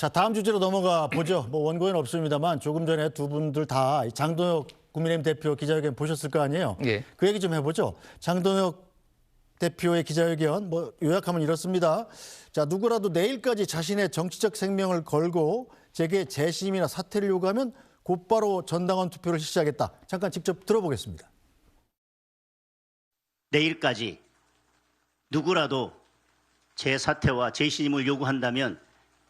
자, 다음 주제로 넘어가 보죠. 뭐 원고에는 없습니다만 조금 전에 두 분들 다 장동혁 국민의힘 대표 기자회견 보셨을 거 아니에요? 예. 그 얘기 좀 해보죠. 장동혁 대표의 기자회견 뭐 요약하면 이렇습니다. 자, 누구라도 내일까지 자신의 정치적 생명을 걸고 제게 재심이나 사퇴를 요구하면 곧바로 전당원 투표를 실시하겠다. 잠깐 직접 들어보겠습니다. 내일까지 누구라도 제 사퇴와 재심을 요구한다면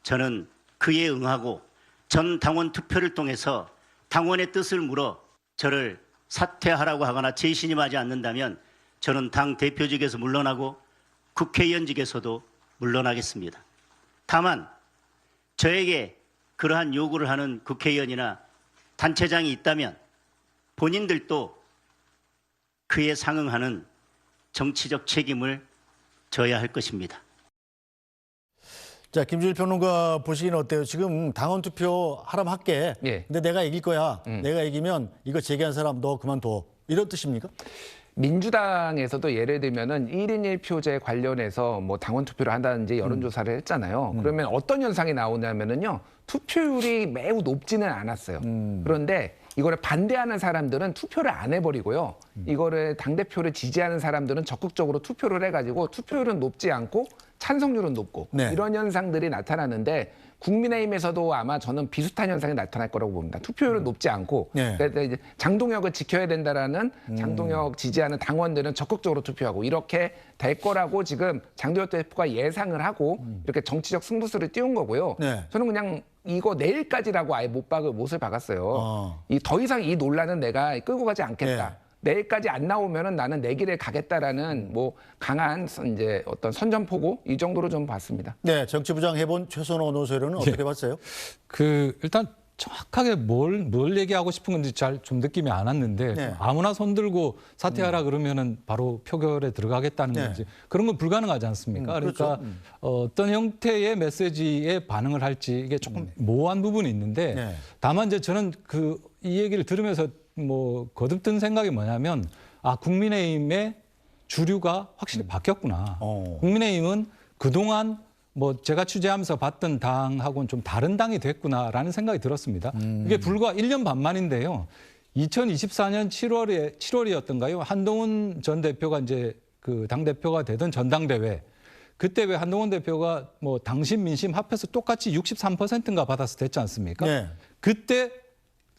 저는 그에 응하고 전 당원 투표를 통해서 당원의 뜻을 물어 저를 사퇴하라고 하거나 재신임하지 않는다면 저는 당 대표직에서 물러나고 국회의원직에서도 물러나겠습니다. 다만 저에게 그러한 요구를 하는 국회의원이나 단체장이 있다면 본인들도 그에 상응하는 정치적 책임을 져야 할 것입니다. 자, 김준일 평론가 보시기는 어때요? 지금 당원 투표 하라면 할게. 예. 근데 내가 이길 거야. 내가 이기면 이거 제기한 사람 너 그만둬. 이런 뜻입니까? 민주당에서도 예를 들면은 1인 1표제 관련해서 뭐 당원 투표를 한다든지 여론조사를 했잖아요. 그러면 어떤 현상이 나오냐면은요. 투표율이 매우 높지는 않았어요. 그런데 이거를 반대하는 사람들은 투표를 안 해버리고요. 이거를 당대표를 지지하는 사람들은 적극적으로 투표를 해가지고 투표율은 높지 않고 찬성률은 높고 네. 이런 현상들이 나타나는데 국민의힘에서도 아마 저는 비슷한 현상이 나타날 거라고 봅니다. 투표율은 높지 않고 네. 그래서 이제 장동혁을 지켜야 된다라는 장동혁 지지하는 당원들은 적극적으로 투표하고 이렇게 될 거라고 지금 장동혁 대표가 예상을 하고 이렇게 정치적 승부수를 띄운 거고요. 네. 저는 그냥 이거 내일까지라고 아예 못을 박았어요. 더 이상 이 논란은 내가 끌고 가지 않겠다. 네. 내일까지 안 나오면은 나는 내 길을 가겠다라는 뭐 강한 이제 어떤 선전포고 이 정도로 좀 봤습니다. 네, 정치부장 해본 최선호 노세로는 어떻게 봤어요? 일단 정확하게 뭘 얘기하고 싶은 건지 잘 좀 느낌이 안 왔는데 네. 아무나 손들고 사퇴하라 그러면은 바로 표결에 들어가겠다는 네. 건지 그런 건 불가능하지 않습니까? 그러니까 그렇죠. 어떤 형태의 메시지에 반응을 할지 이게 조금 모호한 부분이 있는데 네. 다만 이제 저는 이 얘기를 들으면서 뭐 거듭 든 생각이 뭐냐면 국민의힘의 주류가 확실히 바뀌었구나. 국민의힘은 그동안 뭐 제가 취재하면서 봤던 당하고는 좀 다른 당이 됐구나라는 생각이 들었습니다. 이게 불과 1년 반 만인데요. 2024년 7월이었던가요? 한동훈 전 대표가 이제 그 당대표가 되던 전당대회. 그때 왜 한동훈 대표가 뭐 당심 민심 합해서 똑같이 63%인가 받아서 됐지 않습니까? 네. 그때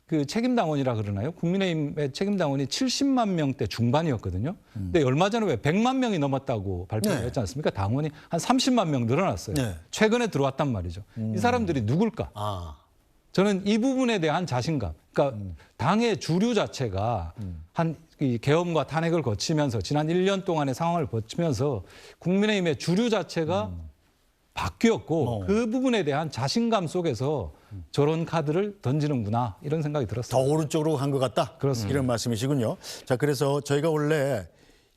그 책임당원이라 그러나요? 국민의힘의 책임당원이 70만 명대 중반이었거든요. 근데 얼마 전에 왜 100만 명이 넘었다고 발표를 네. 했지 않습니까? 당원이 한 30만 명 늘어났어요. 네. 최근에 들어왔단 말이죠. 이 사람들이 누굴까? 저는 이 부분에 대한 자신감. 그러니까 당의 주류 자체가 이 계엄과 탄핵을 거치면서 지난 1년 동안의 상황을 거치면서 국민의힘의 주류 자체가 바뀌었고 그 부분에 대한 자신감 속에서 저런 카드를 던지는구나 이런 생각이 더 들었어요. 오른쪽으로 간 것 같다. 그렇습니다. 이런 말씀이시군요. 자, 그래서 저희가 원래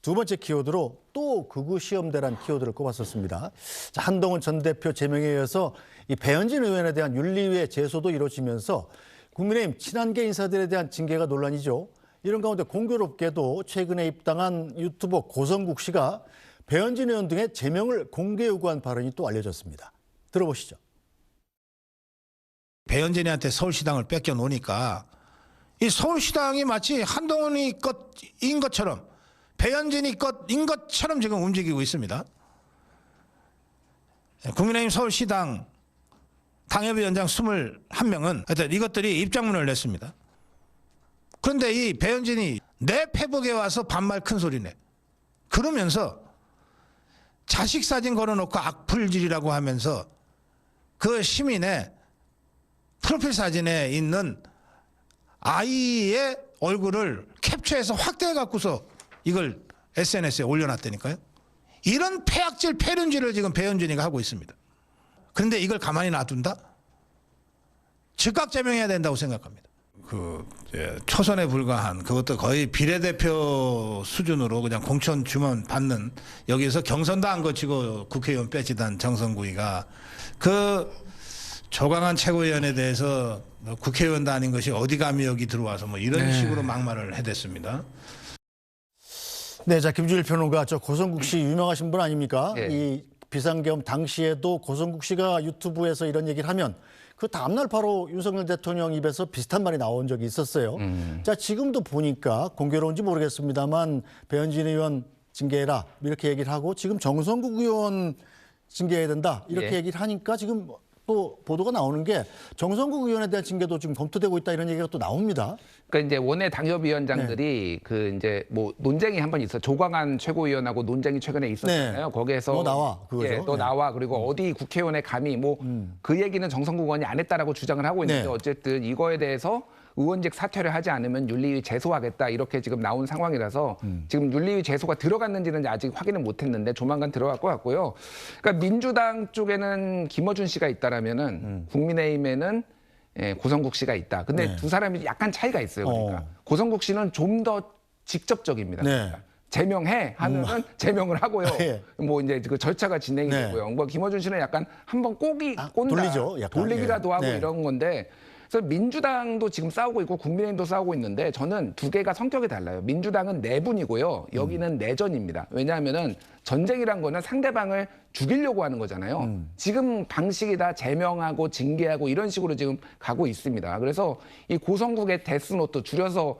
두 번째 키워드로 또 극우 시험대란 키워드를 꼽았었습니다. 자, 한동훈 전 대표 제명에 이어서 이 배현진 의원에 대한 윤리위의 제소도 이루어지면서 국민의힘 친한계 인사들에 대한 징계가 논란이죠. 이런 가운데 공교롭게도 최근에 입당한 유튜버 고성국 씨가 배현진 의원 등의 제명을 공개 요구한 발언이 또 알려졌습니다. 들어보시죠. 배현진이한테 서울시당을 뺏겨 놓으니까 이 서울시당이 마치 한동훈이 것인 것처럼 배현진이 것인 것처럼 지금 움직이고 있습니다. 국민의힘 서울시당 당협위원장 21명은 하여튼 이것들이 입장문을 냈습니다. 그런데 이 배현진이 내 페북에 와서 반말 큰 소리네. 그러면서 자식 사진 걸어놓고 악플질이라고 하면서 그 시민의 프로필 사진에 있는 아이의 얼굴을 캡처해서 확대해 갖고서 이걸 SNS에 올려놨다니까요. 이런 폐악질 폐륜질을 지금 배현진이가 하고 있습니다. 그런데 이걸 가만히 놔둔다? 즉각 제명해야 된다고 생각합니다. 초선에 불과한 그것도 거의 비례대표 수준으로 그냥 공천 주문 받는 여기서 경선도 안 거치고 국회의원 빼지단 정성구이가 조강한 최고위원에 대해서 국회의원도 아닌 것이 어디 감히 여기 들어와서 뭐 이런 식으로 막말을 해댔습니다. 네, 자 김준일 평론가, 저 고성국 씨 유명하신 분 아닙니까? 예. 이 비상계엄 당시에도 고성국 씨가 유튜브에서 이런 얘기를 하면 그 다음날 바로 윤석열 대통령 입에서 비슷한 말이 나온 적이 있었어요. 자, 지금도 보니까 공교로운지 모르겠습니다만 배현진 의원 징계해라 이렇게 얘기를 하고 지금 정성국 의원 징계해야 된다 이렇게 예. 얘기를 하니까 지금 또 보도가 나오는 게 정성국 의원에 대한 징계도 지금 검토되고 있다 이런 얘기가 또 나옵니다. 그러니까 이제 원내 당협위원장들이 그 이제 뭐 논쟁이 한 번 있어. 조광안 최고위원하고 논쟁이 최근에 있었잖아요. 네. 거기에서 너 나와, 그거죠. 예, 너 네. 나와. 그리고 어디 국회의원에 감히 뭐 그 얘기는 정성국 의원이 안 했다라고 주장을 하고 있는데 네. 어쨌든 이거에 대해서 의원직 사퇴를 하지 않으면 윤리위 제소하겠다 이렇게 지금 나온 상황이라서 지금 윤리위 제소가 들어갔는지는 아직 확인을 못했는데 조만간 들어갈 것 같고요. 그러니까 민주당 쪽에는 김어준 씨가 있다라면은 국민의힘에는 예, 고성국 씨가 있다. 근데 네. 두 사람이 약간 차이가 있어요. 그러니까 고성국 씨는 좀 더 직접적입니다. 네. 그러니까 제명해 하면은 제명을 하고요. 예. 뭐 이제 그 절차가 진행이 네. 되고요. 뭐 김어준 씨는 약간 한번 꼰다, 돌리죠, 약간. 돌리기라도 예. 하고 네. 이런 건데. 그래서 민주당도 지금 싸우고 있고 국민의힘도 싸우고 있는데 저는 두 개가 성격이 달라요. 민주당은 내분이고요. 여기는 내전입니다. 왜냐하면은 전쟁이란 거는 상대방을 죽이려고 하는 거잖아요. 지금 방식이 다 제명하고 징계하고 이런 식으로 지금 가고 있습니다. 그래서 이 고성국의 데스노트 줄여서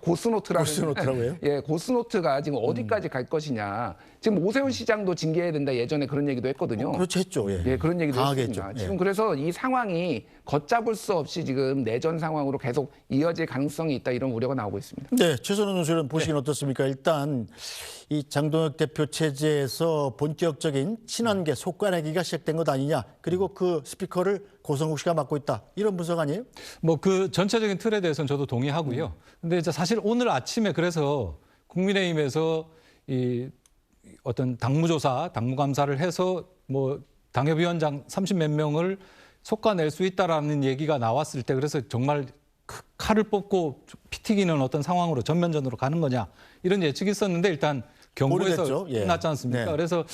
고스노트라는 고스노트라고요? 예, 고스노트가 지금 어디까지 갈 것이냐. 지금 오세훈 시장도 징계해야 된다 예전에 그런 얘기도 했거든요. 그렇죠, 했죠. 예, 예, 그런 얘기도 강하게 했습니다. 했죠. 지금 예. 그래서 이 상황이 걷잡을 수 없이 지금 내전 상황으로 계속 이어질 가능성이 있다 이런 우려가 나오고 있습니다. 네, 최선호 논술은 보시긴 어떻습니까? 일단 이 장동혁 대표 체제에서 본격적인 친한계 속가내기가 시작된 것 아니냐. 그리고 그 스피커를 고성국 씨가 맡고 있다. 이런 분석 아니에요? 뭐 그 전체적인 틀에 대해서는 저도 동의하고요. 근데 이제 사실 오늘 아침에 그래서 국민의힘에서 이 어떤 당무조사, 당무감사를 해서 뭐 당협위원장 30몇 명을 속아낼 수 있다라는 얘기가 나왔을 때 그래서 정말 칼을 뽑고 피 튀기는 어떤 상황으로 전면전으로 가는 거냐 이런 예측이 있었는데 일단 경고에서 오래됐죠. 예. 끝났지 않습니까? 네. 그래서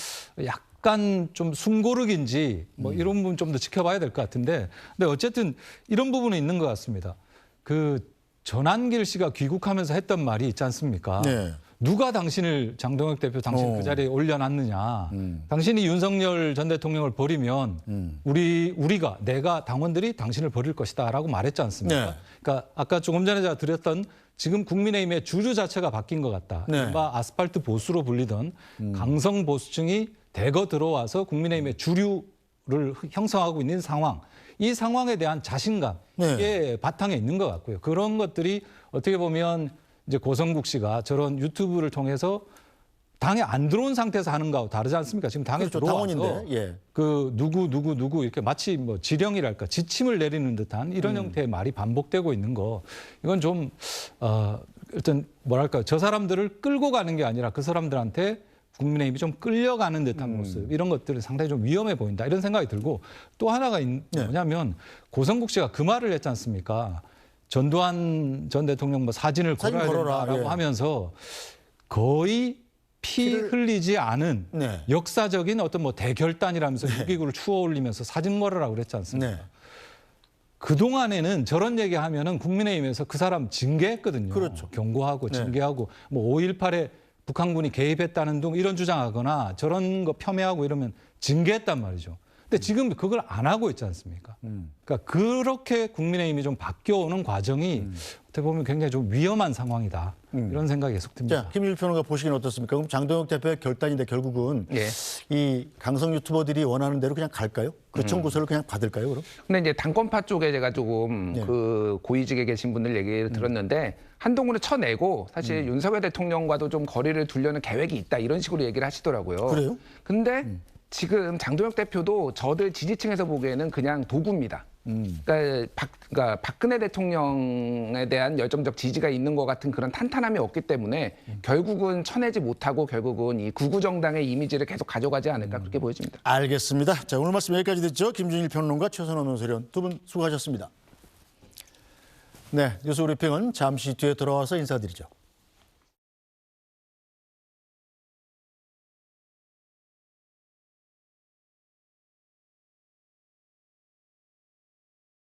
약간 좀 숨고르기인지 뭐 이런 부분 좀 더 지켜봐야 될 것 같은데 근데 어쨌든 이런 부분은 있는 것 같습니다. 그 전한길 씨가 귀국하면서 했던 말이 있지 않습니까? 네. 누가 당신을 장동혁 대표 당신 그 자리에 올려놨느냐. 당신이 윤석열 전 대통령을 버리면 내가 당원들이 당신을 버릴 것이다라고 말했지 않습니까? 네. 그러니까 아까 조금 전에 제가 드렸던 지금 국민의힘의 주류 자체가 바뀐 것 같다. 네. 이른바 아스팔트 보수로 불리던 강성 보수층이 대거 들어와서 국민의힘의 주류를 형성하고 있는 상황. 이 상황에 대한 자신감 이게 바탕에 있는 것 같고요. 그런 것들이 어떻게 보면 이제 고성국 씨가 저런 유튜브를 통해서 당에 안 들어온 상태에서 하는 거하고 다르지 않습니까? 지금 당에 그렇죠, 들어와서 당원인데, 예. 그 누구 이렇게 마치 뭐 지령이랄까 지침을 내리는 듯한 이런 형태의 말이 반복되고 있는 거 이건 좀 일단 뭐랄까 저 사람들을 끌고 가는 게 아니라 그 사람들한테 국민의힘이 좀 끌려가는 듯한 모습 이런 것들은 상당히 좀 위험해 보인다 이런 생각이 들고 또 하나가 뭐냐면 고성국 씨가 그 말을 했지 않습니까? 전두환 전 대통령 뭐 사진을 사진 걸어야 걸어라, 된다라고 예. 하면서 거의 피 흘리지 않은 네. 역사적인 어떤 뭐 대결단이라면서 6.29를 추어 올리면서 사진 걸으라고 그랬지 않습니까? 네. 그동안에는 저런 얘기하면은 국민의힘에서 그 사람 징계했거든요. 그렇죠. 경고하고 네. 징계하고 뭐 5.18에 북한군이 개입했다는 등 이런 주장하거나 저런 거 폄훼하고 이러면 징계했단 말이죠. 근데 지금 그걸 안 하고 있지 않습니까? 그러니까 그렇게 국민의힘이 좀 바뀌어오는 과정이 어떻게 보면 굉장히 좀 위험한 상황이다. 이런 생각이 계속 듭니다. 자, 김일 평론가 보시기는 어떻습니까? 그럼 장동혁 대표의 결단인데 결국은 예. 이 강성 유튜버들이 원하는 대로 그냥 갈까요? 그 청구서를 그냥 받을까요, 그럼? 근데 이제 당권파 쪽에 제가 조금 그 고위직에 계신 분들 얘기를 들었는데 한동훈을 쳐내고 사실 윤석열 대통령과도 좀 거리를 두려는 계획이 있다 이런 식으로 얘기를 하시더라고요. 그래요? 근데 지금 장동혁 대표도 저들 지지층에서 보기에는 그냥 도구입니다. 그러니까 박근혜 대통령에 대한 열정적 지지가 있는 것 같은 그런 탄탄함이 없기 때문에 결국은 쳐내지 못하고 결국은 이 구구 정당의 이미지를 계속 가져가지 않을까 그렇게 보여집니다. 알겠습니다. 자, 오늘 말씀 여기까지 듣죠. 김준일 평론가, 최선호 논설위원 두 분 수고하셨습니다. 네, 뉴스 브리핑은 잠시 뒤에 돌아와서 인사드리죠.